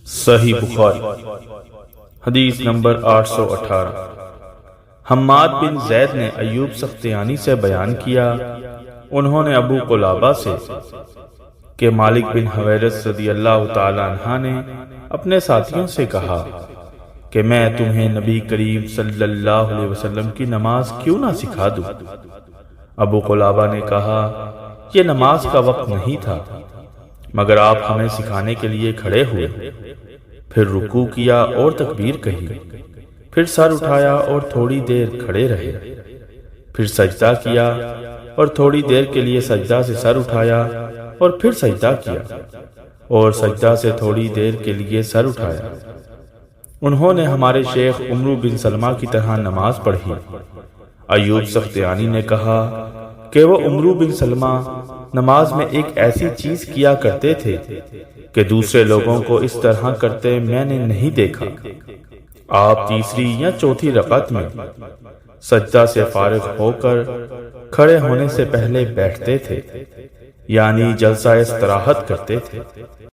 صحیح بخاری حدیث نمبر 818۔ حماد بن زید نے ایوب سختیانی سے بیان کیا، انہوں نے ابو قلابہ سے کہ مالک بن حویرث رضی اللہ تعالی عنہ نے اپنے ساتھیوں سے کہا کہ میں تمہیں نبی کریم صلی اللہ علیہ وسلم کی نماز کیوں نہ سکھا دوں؟ ابو قلابہ نے کہا، یہ نماز کا وقت نہیں تھا مگر آپ ہمیں سکھانے کے لیے کھڑے ہوئے، پھر رکوع کیا اور تکبیر کہی، پھر سر اٹھایا اور تھوڑی دیر کھڑے رہے، پھر سجدہ کیا اور تھوڑی دیر کے لیے سجدہ سے سر اٹھایا اور پھر سجدہ کیا اور سجدہ سے تھوڑی دیر کے لیے سر اٹھایا۔ انہوں نے ہمارے شیخ عمرو بن سلمہ کی طرح نماز پڑھی۔ ایوب سختیانی نے کہا کہ وہ عمرو بن سلمہ نماز میں ایک ایسی چیز کیا کرتے تھے کہ دوسرے لوگوں کو اس طرح کرتے میں نے نہیں دیکھا۔ آپ تیسری یا چوتھی رکعت میں سجدہ سے فارغ ہو کر کھڑے ہونے سے پہلے بیٹھتے تھے، یعنی جلسہ استراحت کرتے تھے۔